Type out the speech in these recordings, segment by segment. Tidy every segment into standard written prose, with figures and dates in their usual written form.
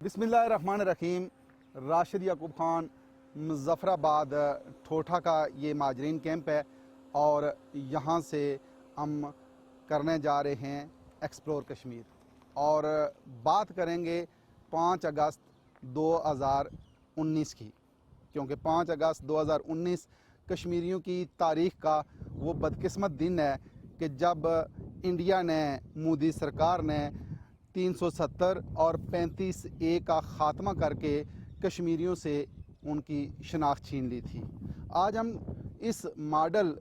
बिस्मिल्लाहिर्रहमानिर्रहीम। राशिद याकूब खान, मुज़फ़्फ़राबाद ठोठा का ये माजरीन कैंप है और यहाँ से हम करने जा रहे हैं एक्सप्लोर कश्मीर और बात करेंगे 5 अगस्त 2019 की, क्योंकि 5 अगस्त 2019 कश्मीरियों की तारीख़ का वो बदकिस्मत दिन है कि जब इंडिया ने, मोदी सरकार ने 370 और 35A का ख़ात्मा करके कश्मीरियों से उनकी शनाख्त छीन ली थी। आज हम इस मॉडल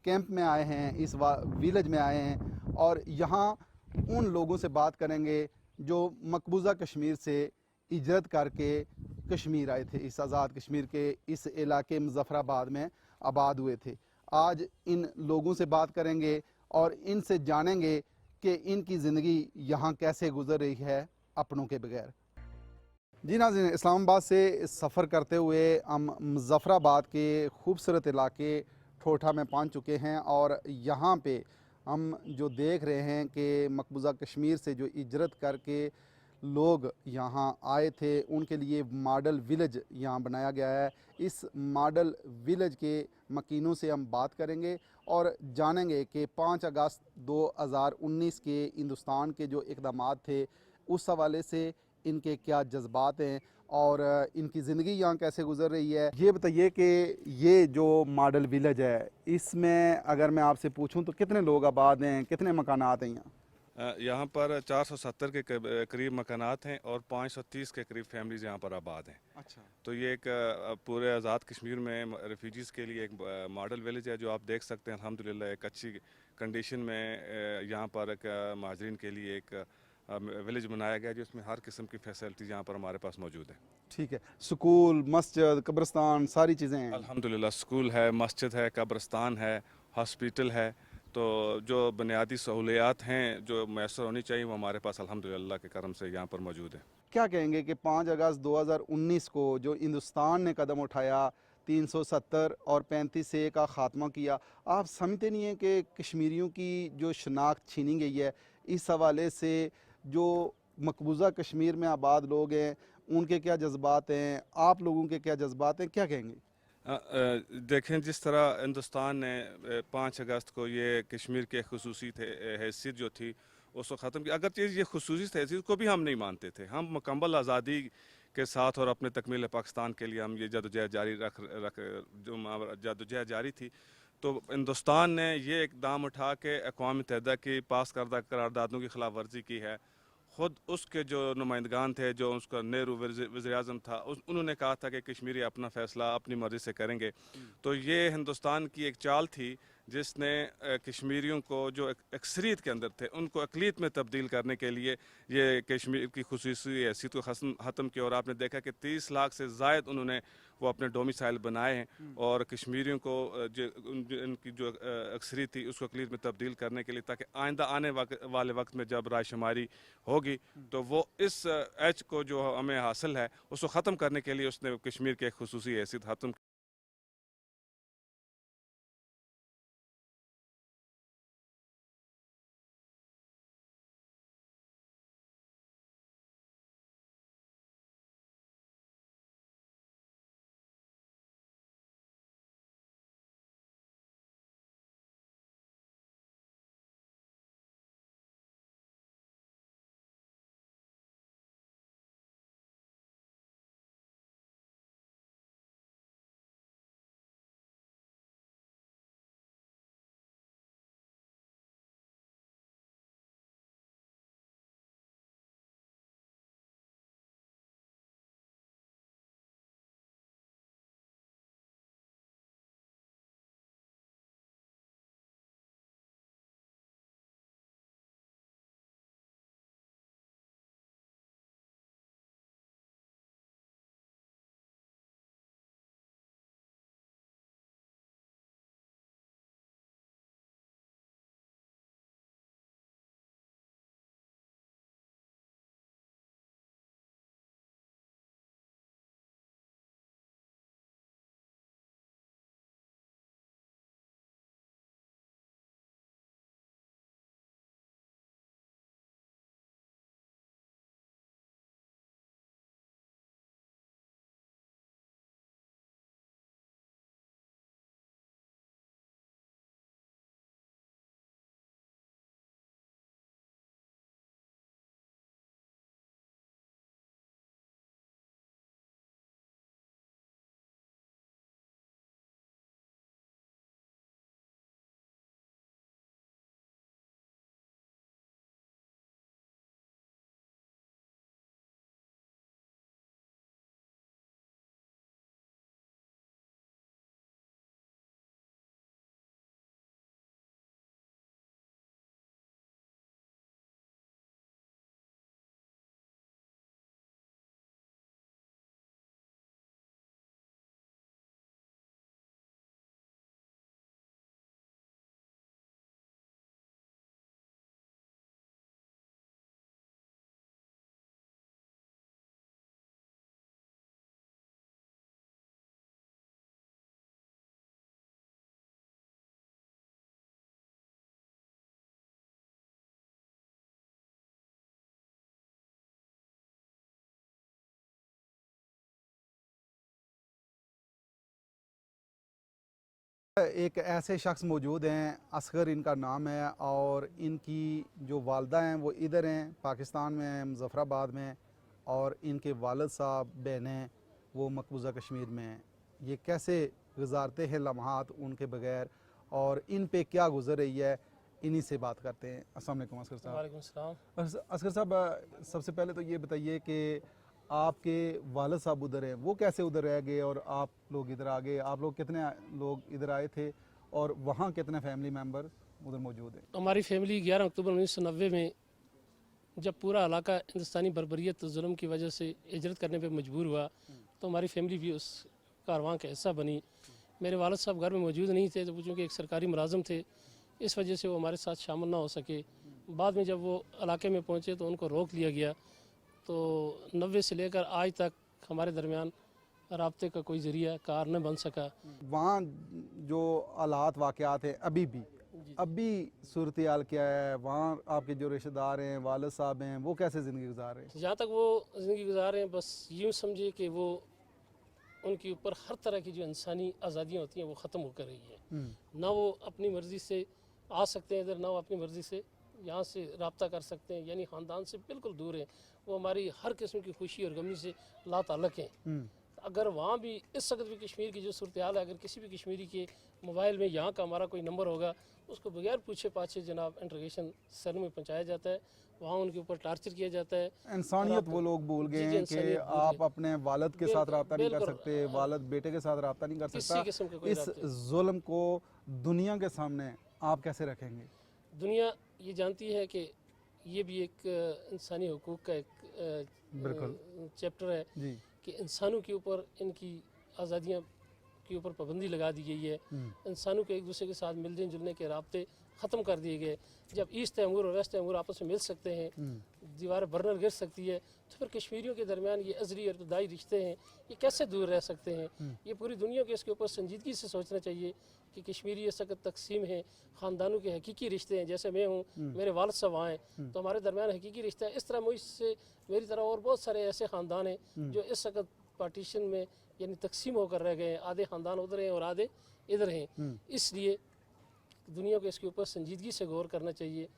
कैंप में आए हैं, इस विलेज में आए हैं और यहाँ उन लोगों से बात करेंगे जो मकबूजा कश्मीर से हिजरत करके कश्मीर आए थे, इस आज़ाद कश्मीर के इस इलाके मुज़फ़्फ़राबाद में आबाद हुए थे। आज इन लोगों से बात करेंगे और इनसे जानेंगे कि इनकी ज़िंदगी यहाँ कैसे गुजर रही है अपनों के बगैर। जी नाज़रीन, इस्लामाबाद से सफ़र करते हुए हम मुज़फ़्फ़राबाद के खूबसूरत इलाके ठोठा में पहुँच चुके हैं और यहाँ पे हम जो देख रहे हैं कि मकबूजा कश्मीर से जो हिजरत करके लोग यहाँ आए थे उनके लिए मॉडल विलेज यहाँ बनाया गया है। इस मॉडल विलेज के मकीनों से हम बात करेंगे और जानेंगे कि 5 अगस्त 2019 के हिंदुस्तान के जो इक़दामात थे उस हवाले से इनके क्या जज्बात हैं और इनकी ज़िंदगी यहाँ कैसे गुजर रही है। ये बताइए कि ये जो मॉडल विलेज है इसमें अगर मैं आपसे पूछूं तो कितने लोग आबाद हैं, कितने मकानात हैं यहाँ? यहाँ पर 470 के करीब मकानात हैं और 530 के करीब फैमिलीज यहाँ पर आबाद हैं। अच्छा। तो ये एक पूरे आज़ाद कश्मीर में रेफ्यूजीज़ के लिए एक मॉडल विलेज है जो आप देख सकते हैं। अल्हम्दुलिल्लाह एक अच्छी कंडीशन में यहाँ पर एक महाजरीन के लिए एक विलेज बनाया गया जिसमें हर किस्म की फैसिलिटीज़ यहाँ पर हमारे पास मौजूद है। ठीक है, स्कूल, मस्जिद, कब्रिस्तान सारी चीज़ें हैं? अल्हम्दुलिल्लाह स्कूल है, मस्जिद है, कब्रिस्तान है, हॉस्पिटल है। तो जो बुनियादी सहूलियात हैं जो मैसर होनी चाहिए वो हमारे पास अल्हम्दुलिल्लाह के करम से यहाँ पर मौजूद है। क्या कहेंगे कि 5 अगस्त 2019 को जो हिंदुस्तान ने कदम उठाया, 370 और 35A का ख़ात्मा किया, आप समझते नहीं हैं कि कश्मीरियों की जो शनाख्त छीनी गई है, इस हवाले से जो मकबूजा कश्मीर में आबाद लोग हैं उनके क्या जज्बात हैं, आप लोगों के क्या जज्बात हैं, क्या कहेंगे? देखें जिस तरह हिंदुस्तान ने 5 अगस्त को ये कश्मीर के खसूसी हैसियत जो थी उसको ख़त्म किया। अगर ये खसूसी हैसियत को भी हम नहीं मानते थे, हम मुकम्मल आज़ादी के साथ और अपने तकमील पाकिस्तान के लिए हम ये जदोजहद जारी रख जो जदोजहद जारी थी। तो हिंदुस्तान ने ये इकदाम उठा के अक़वाम मुत्तहिदा की पास करदा करारदादों की खिलाफ वर्जी की है। ख़ुद उसके जो नुमाइंदगान थे, जो उसका नेहरू वज़ीर आज़म था, उन्होंने कहा था कि कश्मीरी अपना फ़ैसला अपनी मर्ज़ी से करेंगे। तो ये हिंदुस्तान की एक चाल थी जिसने कश्मीरियों को जो अक्सरियत के अंदर थे उनको अक़लियत में तब्दील करने के लिए ये कश्मीर की खुसूसी हैसियत को ख़त्म किया। और आपने देखा कि 30 लाख से ज़ायद उन्होंने वो अपने डोमिसाइल बनाए हैं और कश्मीरियों को इनकी जो अक्सरियत थी उसको अक़लियत में तब्दील करने के लिए, ताकि आइंदा आने वाले वक्त में जब रायशुमारी होगी तो वो इस एच को जो हमें हासिल है उसको ख़त्म करने के लिए उसने कश्मीर के खुसूसी हैसियत ख़त्म एक ऐसे शख्स मौजूद हैं, असगर इनका नाम है, और इनकी जो वालदा हैं वो इधर हैं, पाकिस्तान में हैं, मुज़फ़्फ़राबाद में, और इनके वालिद साहब बहनें वो मकबूजा कश्मीर में हैं। ये कैसे गुजारते हैं लम्हात उनके बगैर, और इन पे क्या गुजर रही है, इन्हीं से बात करते हैं। अस्सलाम वालेकुम असगर साहब। वालेकुम सलाम। असगर साहब, सबसे पहले तो ये बताइए कि आपके वालिद साहब उधर हैं, वो कैसे उधर रह गए और आप लोग इधर आ गए? आप लोग कितने लोग इधर आए थे और वहाँ कितने फैमिली मेम्बर उधर मौजूद हैं? हमारी फैमिली 11 अक्टूबर 1990 में जब पूरा इलाका हिंदुस्तानी बर्बरियत जुल्म की वजह से हिजरत करने पे मजबूर हुआ, तो हमारी फैमिली भी उस कारवां का हिस्सा बनी। मेरे वालिद साहब घर में मौजूद नहीं थे, तो चूँकि एक सरकारी मुलाजम थे, इस वजह से वो हमारे साथ शामिल ना हो सके। बाद में जब वो इलाके में पहुँचे तो उनको रोक लिया गया। तो 90 से लेकर आज तक हमारे दरमियान राब्ते का कोई ज़रिया कार न बन सका। वहाँ जो हालात वाक़यात हैं अभी सूरत हाल क्या है? वहाँ आपके जो रिश्तेदार हैं, वालिद साहब हैं, वो कैसे ज़िंदगी गुजार रहे हैं? जहाँ तक वो ज़िंदगी गुजार रहे हैं, बस यूँ समझिए कि वो उनके ऊपर हर तरह की जो इंसानी आज़ादियाँ होती हैं वो ख़त्म होकर रही हैं। ना वो अपनी मर्ज़ी से आ सकते हैं इधर, ना वो अपनी मर्ज़ी से यहाँ से रब्ता कर सकते हैं, यानी ख़ानदान से बिल्कुल दूर हैं। वो हमारी हर किस्म की खुशी और गमी से लाताल्लुक़ हैं। अगर वहाँ भी इस वक्त भी कश्मीर की जो सूरत हाल है, अगर किसी भी कश्मीरी के मोबाइल में यहाँ का हमारा कोई नंबर होगा, उसको बगैर पूछे पाछे जनाब इंट्रोगेशन सेल में पहुँचाया जाता है, वहाँ उनके ऊपर टार्चर किया जाता है। इंसानियत वो लोग भूल गए जी, हैं कि इंसानियत भूल आप गए। अपने वालिद के साथ रब्ता नहीं कर बिल्कुल, सकते, वालिद बेटे के साथ रब्ता नहीं कर किसी सकता। किस्म का कोई इस राब्ते। जुल्म को दुनिया के सामने आप कैसे रखेंगे? दुनिया ये जानती है कि ये भी एक इंसानी हकूक़ का एक बिल्कुल चैप्टर है जी। कि इंसानों के ऊपर इनकी आज़ादियाँ के ऊपर पाबंदी लगा दी गई है। इंसानों के एक दूसरे के साथ मिलने जुलने के राब्ते ख़त्म कर दिए गए। जब ईस्ट तैमूर और वेस्ट तैमूर आपस में मिल सकते हैं, दीवारें बर्नर गिर सकती है, तो फिर कश्मीरियों के दरमियान ये अज़री और इब्तदाई रिश्ते हैं, ये कैसे दूर रह सकते हैं? ये पूरी दुनिया को इसके ऊपर संजीदगी से सोचना चाहिए कि कश्मीरी ये सख्त तकसीम है, ख़ानदानों के हकीकी रिश्ते हैं। जैसे मैं हूँ, मेरे वालिद साहब वहाँ हैं, तो हमारे दरमियान हकीकी रिश्ता है। इस तरह मुझसे मेरी तरह और बहुत सारे ऐसे ख़ानदान हैं जो इस सख्त पार्टीशन में यानी तकसीम होकर रह गए हैं। आधे ख़ानदान उधर हैं और आधे इधर हैं। इसलिए दुनिया को इसके ऊपर संजीदगी से गौर करना चाहिए।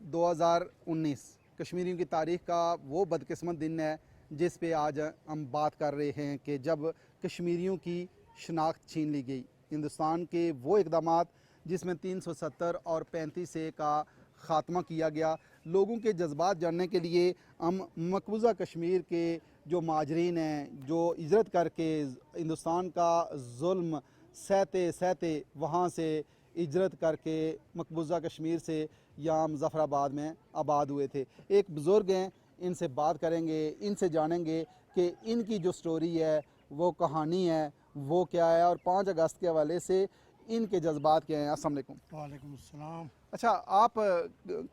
दो हज़ार 19 कश्मीरियों की तारीख़ का वो बदकिस्मत दिन है जिस पे आज हम बात कर रहे हैं कि जब कश्मीरियों की शनाख्त छीन ली गई। हिंदुस्तान के वो इकदाम जिसमें 370 और 35 ए का ख़ात्मा किया गया। लोगों के जज्बात जानने के लिए हम मकबूजा कश्मीर के जो माजरीन हैं, जो हिजरत करके हिंदुस्तान का जुल्म सहते सहते वहाँ से हिजरत करके मकबूजा कश्मीर से यहाँ मुज़फ़्फ़राबाद में आबाद हुए थे। एक बुज़ुर्ग हैं, इनसे बात करेंगे, इनसे जानेंगे कि इनकी जो स्टोरी है, वो कहानी है, वो क्या है, और 5 अगस्त के हवाले से इनके जज्बात क्या हैं। अस्सलाम वालेकुम। वालेकुम सलाम। अच्छा, आप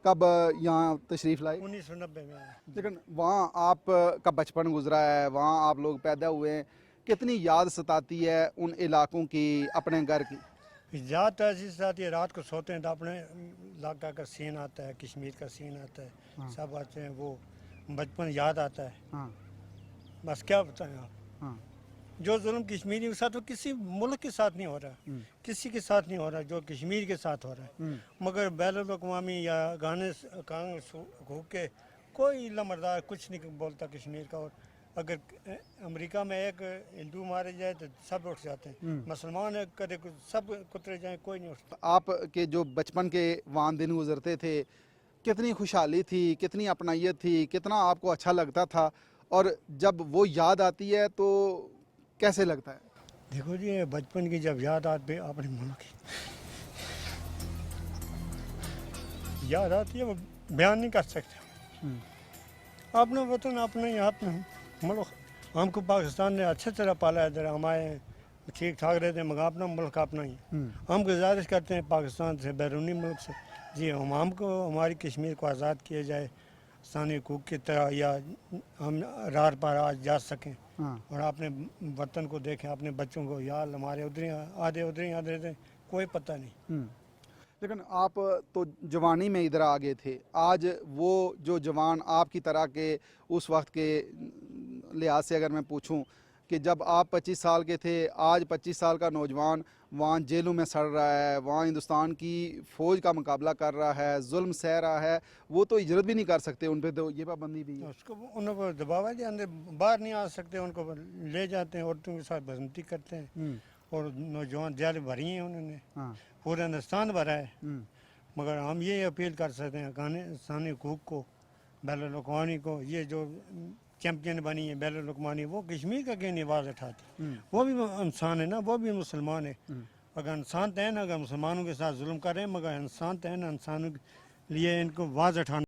कब यहाँ तशरीफ़ लाए? 1990 में आया। लेकिन वहाँ आप का बचपन गुजरा है, वहाँ आप लोग पैदा हुए हैं, कितनी याद सताती है उन इलाकों की, अपने घर की? याद तो ऐसी आती है, रात को सोते हैं तो अपने इलाका का सीन आता है, कश्मीर का सीन आता है। हाँ। सब आते हैं, वो बचपन याद आता है। हाँ बस क्या बताएं आप, हाँ। जो जुल्म कश्मीरी के साथ हो, किसी मुल्क के साथ नहीं हो रहा, किसी के साथ नहीं हो रहा जो कश्मीर के साथ हो रहा है। मगर बैनुल अक़वामी या गाने कांग्रेस हुकूक़ के कोई लमरदार कुछ नहीं बोलता कश्मीर का। और अगर अमेरिका में एक हिंदू मारे जाए तो सब उठ जाते हैं, मुसलमान है करे सब कुतरे जाए, कोई नहीं उठता। आप के जो बचपन के वहाँ दिन गुजरते थे, कितनी खुशहाली थी, कितनी अपनाइयत थी, कितना आपको अच्छा लगता था, और जब वो याद आती है तो कैसे लगता है? देखो जी, बचपन की जब याद आती अपने मुल्क की याद आती है, वो बयान नहीं कर सकते। अपना वतन अपना ही अपना मुल्क, हमको पाकिस्तान ने अच्छे तरह पाला है, इधर हमारे ठीक ठाक रहते हैं, मगर अपना मुल्क अपना ही। हम गुजारिश करते हैं पाकिस्तान से, बैरूनी मुल्क से, जी हमको हमारी कश्मीर को आज़ाद किया जाए स्थानीय हुकूक की तरह, या हम रार पार आज जा सकें और अपने वतन को देखें, अपने बच्चों को। यार हमारे उधर ही आधे उधर ही आधे, कोई पता नहीं। लेकिन आप तो जवानी में इधर आ गए थे, आज वो जो जवान आपकी तरह के उस वक्त के लिहाज से अगर मैं पूछूं कि जब आप 25 साल के थे, आज 25 साल का नौजवान वहाँ जेलों में सड़ रहा है, वहाँ हिंदुस्तान की फ़ौज का मुकाबला कर रहा है, जुल्म सह रहा है, वो तो हिजरत भी नहीं कर सकते, उन पर तो ये पाबंदी भी है। उसको उन पर दबाव है, अंदर बाहर नहीं आ सकते, उनको ले जाते हैं, औरतों के साथ बदतमीजी करते हैं और नौजवान जेल भरी हैं उन्होंने, हाँ। पूरा हिंदुस्तान भरा है। मगर हम ये अपील कर सकते हैं इंसानी हकूक़ को, बैनुल-अक़वामी को, ये जो चैम्पियन बनी है बैनुल-अक़वामी, वो कश्मीर का क्यों नहीं आवाज़ उठाती? वो भी इंसान है ना, वो भी मुसलमान है। अगर इंसान तो है ना, अगर मुसलमानों के साथ जुल्म कर रहे हैं, मगर इंसान तो है ना, इंसानों के लिए इनको आवाज़ उठाना।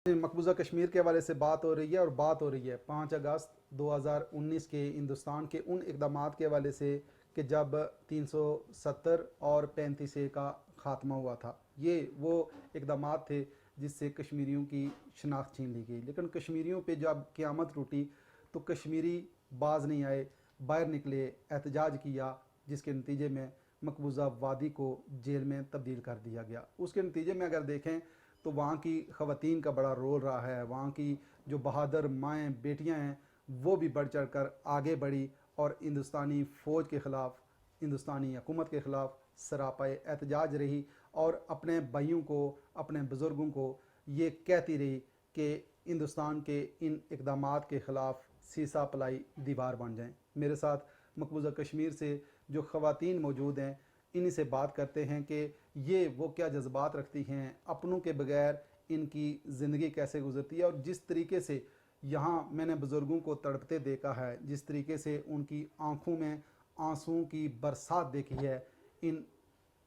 मकबूजा कश्मीर के हवाले से बात हो रही है और बात हो रही है 5 अगस्त 2019 के हिंदुस्तान के उन इक़दामात के हवाले से कि जब 370 और 35A का ख़ात्मा हुआ था। ये वो इक़दामात थे जिससे कश्मीरियों की शनाख्त छीन ली गई। लेकिन कश्मीरियों पे जब क़यामत टूटी तो कश्मीरी बाज नहीं आए, बाहर निकले, एहतजाज किया, जिसके नतीजे में मकबूजा वादी को जेल में तब्दील कर दिया गया। उसके नतीजे में अगर देखें तो वहाँ की ख़वातीन का बड़ा रोल रहा है, वहाँ की जो बहादुर माएँ बेटियाँ हैं वो भी बढ़ चढ़ कर आगे बढ़ी और हिंदुस्तानी फ़ौज के ख़िलाफ़, हिंदुस्तानी हुकूमत के ख़िलाफ़ सरापाए एहतजाज रही और अपने भाइयों को, अपने बुज़ुर्गों को ये कहती रही कि हिंदुस्तान के इन इक़दामात के ख़िलाफ़ सीसा पलाई दीवार बन जाएँ। मेरे साथ मकबूजा कश्मीर से जो ख़वातीन मौजूद हैं, इन्हीं से बात करते हैं कि ये वो क्या जज्बात रखती हैं, अपनों के बगैर इनकी ज़िंदगी कैसे गुजरती है और जिस तरीके से यहाँ मैंने बुज़ुर्गों को तड़पते देखा है, जिस तरीके से उनकी आँखों में आंसुओं की बरसात देखी है, इन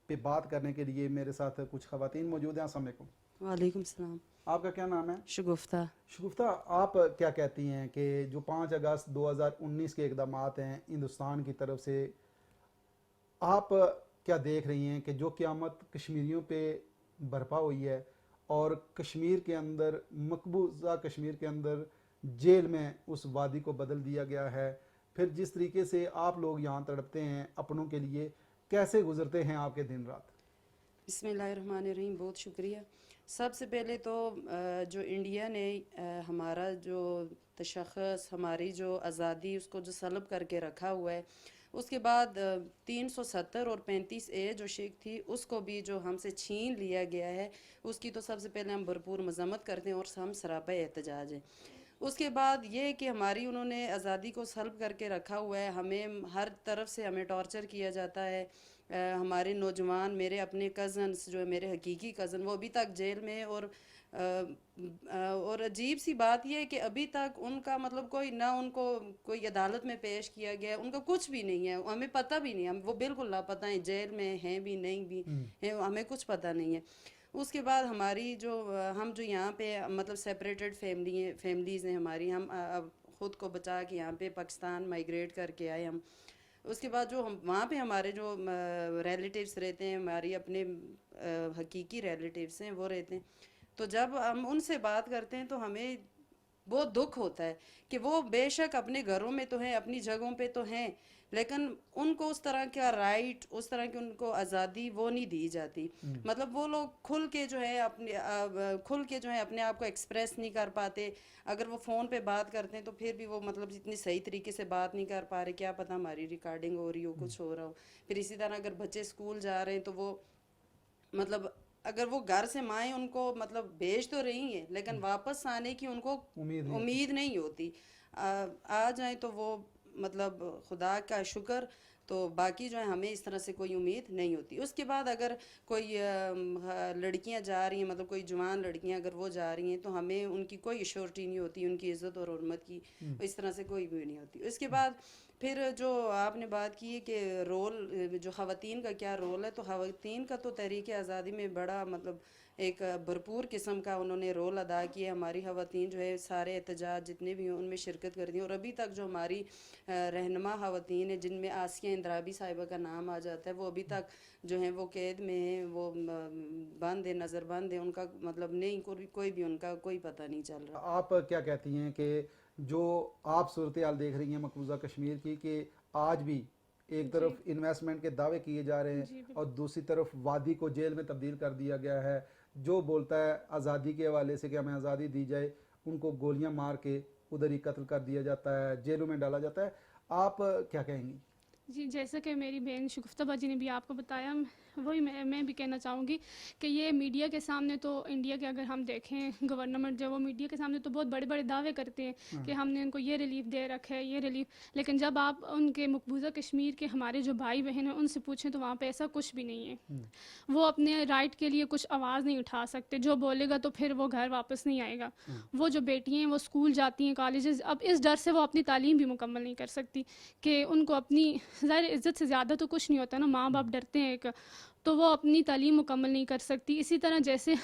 पे बात करने के लिए मेरे साथ कुछ ख़वातीन मौजूद हैं। अस्सलाम वालेकुम। वालेकुम सलाम। आपका क्या नाम है? शगुफ्ता। शगुफ्ता, आप क्या कहती हैं कि जो 5 अगस्त 2019 के इक़दामात हैं हिंदुस्तान की तरफ से, आप क्या देख रही हैं कि जो क़यामत कश्मीरियों पे बरपा हुई है और कश्मीर के अंदर, मकबूजा कश्मीर के अंदर जेल में उस वादी को बदल दिया गया है, फिर जिस तरीके से आप लोग यहाँ तड़पते हैं अपनों के लिए, कैसे गुजरते हैं आपके दिन रात? बिस्मिल्लाहिर्रहमानिर्रहीम, बहुत शुक्रिया। सबसे पहले तो जो इंडिया ने हमारा जो तशख़्ख़ुस, हमारी जो आज़ादी, उसको जो सलब करके रखा हुआ है, उसके बाद 370 और 35A जो शेख थी उसको भी जो हमसे छीन लिया गया है, उसकी तो सबसे पहले हम भरपूर मज़म्मत करते हैं और हम सरापा एहतजाज हैं। उसके बाद ये कि हमारी उन्होंने आज़ादी को सल्ब करके रखा हुआ है, हमें हर तरफ से हमें टॉर्चर किया जाता है। हमारे नौजवान, मेरे अपने कज़न्स जो है, मेरे हकीकी कज़न, वो अभी तक जेल में और अजीब सी बात यह है कि अभी तक उनका मतलब कोई ना, उनको कोई अदालत में पेश किया गया, उनका कुछ भी नहीं है, हमें पता भी नहीं है, हम वो बिल्कुल लापता हैं, जेल में हैं भी नहीं भी हैं, हमें कुछ पता नहीं है। उसके बाद हमारी जो हम जो यहाँ पे मतलब सेपरेटेड फैमिलीज़ हैं हमारी, हम ख़ुद को बचा के यहाँ पे पाकिस्तान माइग्रेट करके आए हम। उसके बाद जो हम वहाँ पे हमारे जो रिलेटिव्स रहते हैं, हमारी अपने हकीकी रिलेटिव्स हैं, वो रहते हैं। तो जब हम उनसे बात करते हैं तो हमें बहुत दुख होता है कि वो बेशक अपने घरों में तो हैं, अपनी जगहों पे तो हैं, लेकिन उनको उस तरह का राइट, उस तरह की उनको आज़ादी वो नहीं दी जाती। मतलब वो लोग खुल के जो है अपने आप को एक्सप्रेस नहीं कर पाते। अगर वो फ़ोन पे बात करते हैं तो फिर भी वो मतलब इतनी सही तरीके से बात नहीं कर पा रहे, क्या पता हमारी रिकॉर्डिंग हो रही हो, कुछ हो रहा हो। फिर इसी तरह अगर बच्चे स्कूल जा रहे हैं तो वो मतलब अगर वो घर से माएँ उनको मतलब भेज तो रही हैं, लेकिन वापस आने की उनको उम्मीद नहीं होती। आ जाए तो वो मतलब खुदा का शुक्र, तो बाकी जो है हमें इस तरह से कोई उम्मीद नहीं होती। उसके बाद अगर कोई लड़कियां जा रही हैं, मतलब कोई जवान लड़कियां अगर वो जा रही हैं, तो हमें उनकी कोई एश्योरिटी नहीं होती, उनकी इज़्ज़त और हुर्मत की इस तरह से कोई भी नहीं होती। उसके बाद फिर जो आपने बात की है कि रोल जो ख़वातीन का क्या रोल है, तो ख़वातीन का तो तहरीक आज़ादी में बड़ा मतलब एक भरपूर किस्म का उन्होंने रोल अदा किया। हमारी ख़वातीन जो है सारे एहतजाज जितने भी हैं उनमें शिरकत करती हैं, और अभी तक जो हमारी रहनुमा ख़वातीन हैं जिनमें आसिया इंद्राबी साहिबा का नाम आ जाता है, वो अभी तक जो हैं वो कैद में हैं, वो बंद है, नज़रबंद है, उनका मतलब नहीं कोई भी उनका कोई पता नहीं चल रहा। आप क्या कहती हैं कि जो आप सूरत हाल देख रही हैं मकबूजा कश्मीर की, कि आज भी एक तरफ इन्वेस्टमेंट के दावे किए जा रहे हैं और दूसरी तरफ वादी को जेल में तब्दील कर दिया गया है, जो बोलता है आज़ादी के हवाले से कि हमें आज़ादी दी जाए, उनको गोलियां मार के उधर ही कत्ल कर दिया जाता है, जेलों में डाला जाता है। आप क्या कहेंगी? जी, जैसा कि मेरी बहन शगुफ्ता जी ने भी आपको बताया, वही मैं भी कहना चाहूँगी कि ये मीडिया के सामने तो इंडिया के अगर हम देखें गवर्नमेंट जो वो मीडिया के सामने तो बहुत बड़े बड़े दावे करते हैं कि हमने उनको ये रिलीफ दे रखा है, ये रिलीफ, लेकिन जब आप उनके मकबूजा कश्मीर के हमारे जो भाई बहन हैं उनसे पूछें तो वहाँ पे ऐसा कुछ भी नहीं है। वो अपने राइट के लिए कुछ आवाज़ नहीं उठा सकते, जो बोलेगा तो फिर वो घर वापस नहीं आएगा। वो जो बेटियाँ हैं वो स्कूल जाती हैं, कॉलेजेस, अब इस डर से वो अपनी तालीम भी मुकम्मल नहीं कर सकती कि उनको अपनी ज़ाहिर इज़्ज़त से ज़्यादा तो कुछ नहीं होता ना, माँ बाप डरते हैं एक, तो वो अपनी तालीम मुकम्मल नहीं कर सकती। इसी तरह जैसे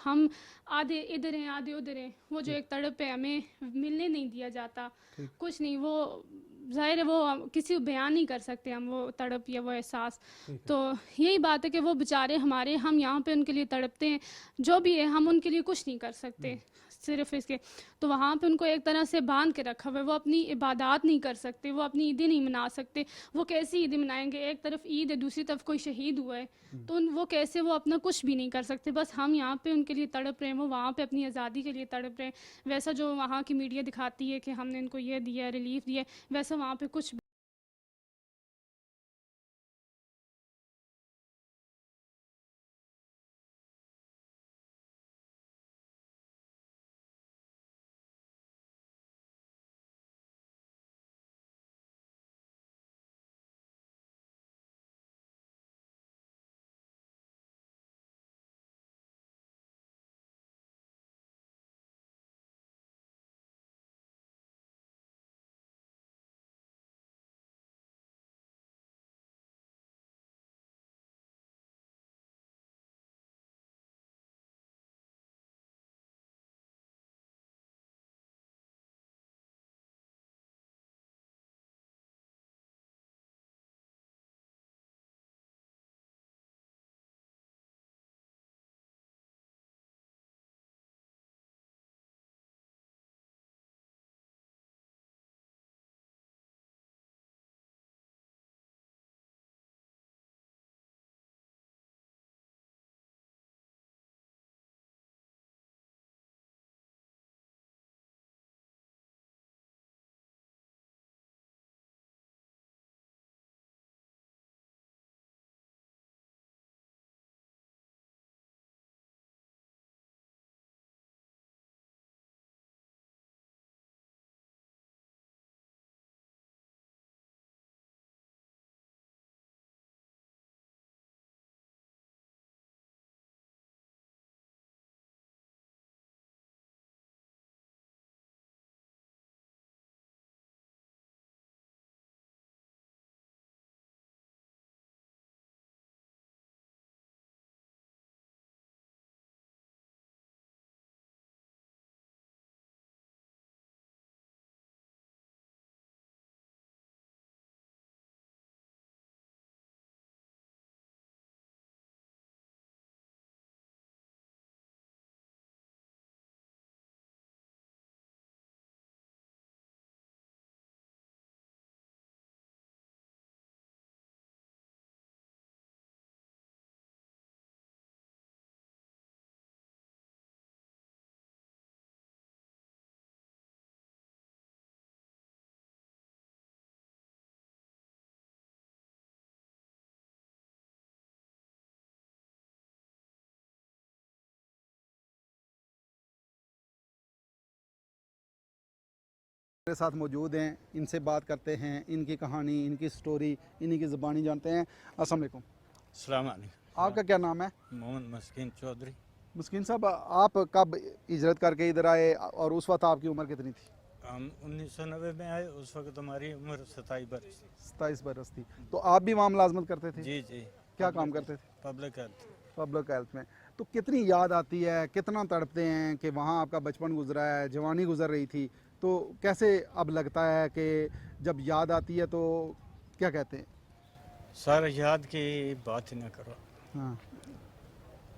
हम आधे इधर हैं आधे उधर हैं, वो जो एक तड़प है हमें मिलने नहीं दिया जाता, कुछ नहीं, वो ज़ाहिर है वो किसी को बयान नहीं कर सकते हम वो तड़प या वो एहसास। तो यही बात है कि वो बेचारे हमारे, हम यहाँ पे उनके लिए तड़पते हैं, जो भी है हम उनके लिए कुछ नहीं कर सकते सिर्फ इसके, तो वहाँ पे उनको एक तरह से बांध के रखा हुआ है, वो अपनी इबादत नहीं कर सकते, वो अपनी ईदें नहीं मना सकते। वो कैसी ईदें मनाएंगे, एक तरफ ईद है दूसरी तरफ कोई शहीद हुआ है, तो वो कैसे वो अपना कुछ भी नहीं कर सकते। बस हम यहाँ पे उनके लिए तड़प रहे हैं, वो वहाँ पे अपनी आज़ादी के लिए तड़प रहे हैं। वैसा जो वहाँ की मीडिया दिखाती है कि हमने इनको ये दिया, रिलीफ दिया, वैसा वहाँ पे कुछ मेरे साथ मौजूद हैं, इनसे बात करते हैं, इनकी कहानी, इनकी स्टोरी, इन्हीं की ज़बानी जानते हैं। अस्सलाम वालेकुम। अस्सलाम वालेकुम। आपका क्या नाम है? मोहम्मद मस्कीन चौधरी। मुस्किन साहब, आप कब हिजरत करके इधर आए और उस वक्त आपकी उम्र कितनी थी? हम 1990 में आए, उस वक्त हमारी उम्र 27 बरस। 27 बरस थी। तो आप भी वहाँ मुलाजमत करते थे? जी जी। क्या काम करते थे? Public health. पब्लिक हेल्थ में। तो कितनी याद आती है, कितना तड़पते हैं कि वहाँ आपका बचपन गुजरा है, जवानी गुजर रही थी, तो कैसे अब लगता है कि जब याद आती है तो क्या कहते हैं? सर याद की बात ही ना करो। हाँ।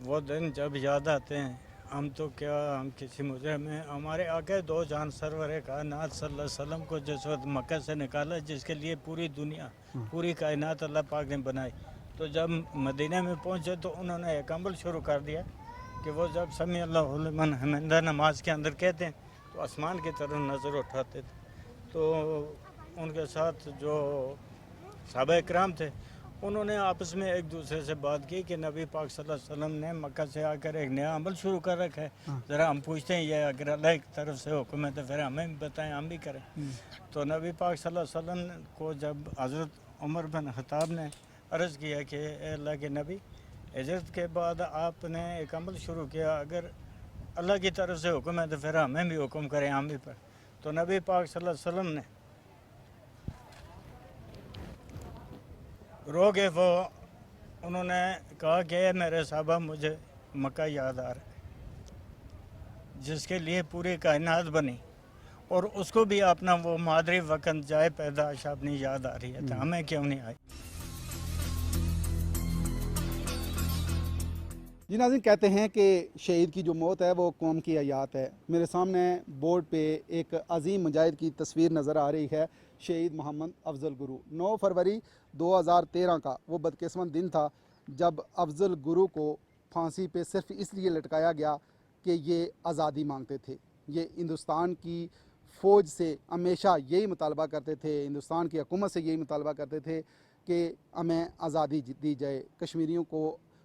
वो दिन जब याद आते हैं, हम तो क्या, हम किसी मुजरिम में, हमारे आगे दो जान सरवर कायनात सल्लल्लाहु अलैहि वसल्लम को जिस वक्त मक्का से निकाला, जिसके लिए पूरी दुनिया, पूरी कायनात अल्लाह पाक ने बनाई, तो जब मदीने में पहुंचे तो उन्होंने एक अमल शुरू कर दिया कि वो जब समी अल्लाहु लिमन हमिदा नमाज के अंदर कहते हैं तो आसमान की तरफ नज़र उठाते थे। तो उनके साथ जो सहाबा इकराम थे, उन्होंने आपस में एक दूसरे से बात की कि नबी पाक सल्लल्लाहु अलैहि वसल्लम ने मक्का से आकर एक नया अमल शुरू कर रखा है, ज़रा हम पूछते हैं ये अगर अल्लाह की तरफ से हुक्म है तो फिर हमें भी बताएं, हम भी करें। तो नबी पाक सल्लल्लाहु अलैहि वसल्लम को जब हज़रत उमर बिन खत्ताब ने अर्ज़ किया कि अल्लाह के नबी, हिजरत के बाद आपने एक अमल शुरू किया, अगर अल्लाह की तरफ से हुक्म है तो फिर हमें भी हुक्म करें, हम भी पर। तो नबी पाक सल्लल्लाहु अलैहि वसल्लम ने रो के वो उन्होंने कहा कि मेरे साहबा, मुझे मक्का याद आ रहा है जिसके लिए पूरी कायनात बनी, और उसको भी अपना वो मादरी वतन जाए पैदाश अपनी याद आ रही है, तो हमें क्यों नहीं आई। जी नाज़रीन, कहते हैं कि शहीद की जो मौत है वो कौम की हयात है। मेरे सामने बोर्ड पे एक अजीम मुजाहिद की तस्वीर नज़र आ रही है, शहीद मोहम्मद अफजल गुरु। 9 फरवरी 2013 का वो बदकिस्मत दिन था जब अफजल गुरु को फांसी पे सिर्फ इसलिए लटकाया गया कि ये आज़ादी मांगते थे। ये हिंदुस्तान की फ़ौज से हमेशा यही मुतालबा करते थे, हिंदुस्तान की हुकूमत से यही मुतालबा करते थे कि हमें आज़ादी दी जाए, कश्मीरियों को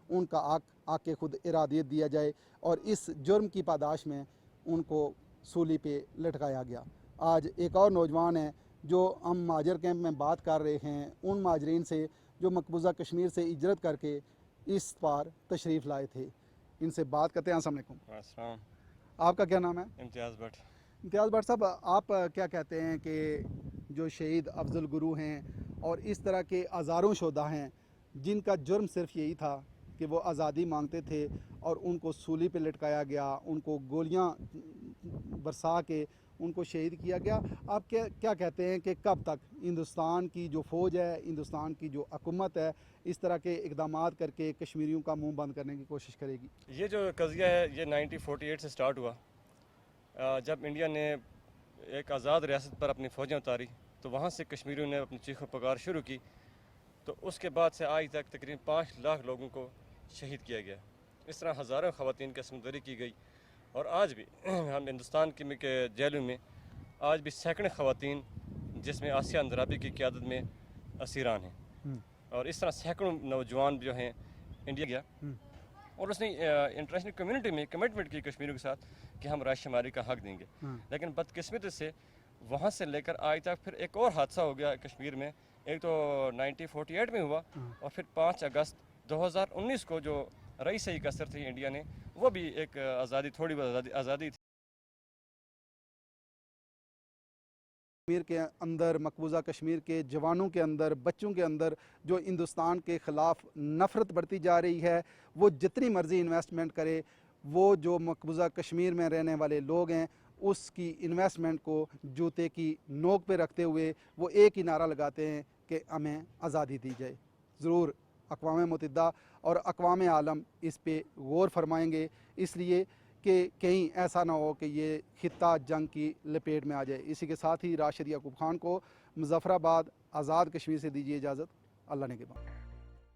उनका आके खुद इरादियत दिया जाए, और इस जुर्म की पादाश में उनको सूली पे लटकाया गया। आज एक और नौजवान है जो हम महाजर कैंप में बात कर रहे हैं, उन माजरीन से जो मकबूजा कश्मीर से हिजरत करके इस पार तशरीफ़ लाए थे। इनसे बात करते हैं। अस्सलाम वालेकुम। अस्सलाम। आपका क्या नाम है? इम्तियाज़ भट्ट। इम्तियाज़ भट्ट साहब, आप क्या कहते हैं कि जो शहीद अफजल गुरु हैं और इस तरह के हज़ारों शोधा हैं जिनका जुर्म सिर्फ यही था कि वो आज़ादी मांगते थे और उनको सूली पे लटकाया गया, उनको गोलियां बरसा के उनको शहीद किया गया, आप क्या कहते हैं कि कब तक हिंदुस्तान की जो फ़ौज है, हिंदुस्तान की जो हुकूमत है, इस तरह के इक़दामात करके कश्मीरियों का मुंह बंद करने की कोशिश करेगी? ये जो कज़िया है ये 1948 से स्टार्ट हुआ, जब इंडिया ने एक आज़ाद रियासत पर अपनी फ़ौजें उतारी तो वहाँ से कश्मीरियों ने अपनी चीखों पुकार शुरू की। तो उसके बाद से आज तक तकरीबन 5 लाख लोगों को शहीद किया गया। इस तरह हज़ारों ख़वातीन की असमदरी की गई, और आज भी हम हिंदुस्तान के जेलों में आज भी सैकड़ों ख़वातीन, जिसमें आसिया अंद्राबी की क़यादत में असीरान हैं, और इस तरह सैकड़ों नौजवान जो हैं इंडिया गया, और उसने इंटरनेशनल कम्युनिटी में कमिटमेंट की कश्मीरियों के साथ कि हम राय शुमारी का हक़ देंगे। लेकिन बदकिस्मती से वहाँ से लेकर आज तक फिर एक और हादसा हो गया कश्मीर में। एक तो 1948 में हुआ, और फिर 5 अगस्त 2019 को जो रई सही कसर थी इंडिया ने, वो भी एक आज़ादी, थोड़ी बहुत आज़ादी थी। कश्मीर के अंदर, मकबूजा कश्मीर के जवानों के अंदर, बच्चों के अंदर जो हिंदुस्तान के ख़िलाफ़ नफ़रत बढ़ती जा रही है, वो जितनी मर्ज़ी इन्वेस्टमेंट करे, वो जो मकबूजा कश्मीर में रहने वाले लोग हैं उसकी इन्वेस्टमेंट को जूते की नोक पे रखते हुए वो एक ही नारा लगाते हैं कि हमें आज़ादी दी जाए। ज़रूर अक़वाम मुत्तहिदा और अक़वाम आलम इस पे गौर फरमाएंगे, इसलिए कि कहीं ऐसा ना हो कि ये खित्ता जंग की लपेट में आ जाए। इसी के साथ ही राशिद याकूब खान को मुज़फ़्फ़राबाद आज़ाद कश्मीर से दीजिए इजाज़त। अल्लाह ने के बाद।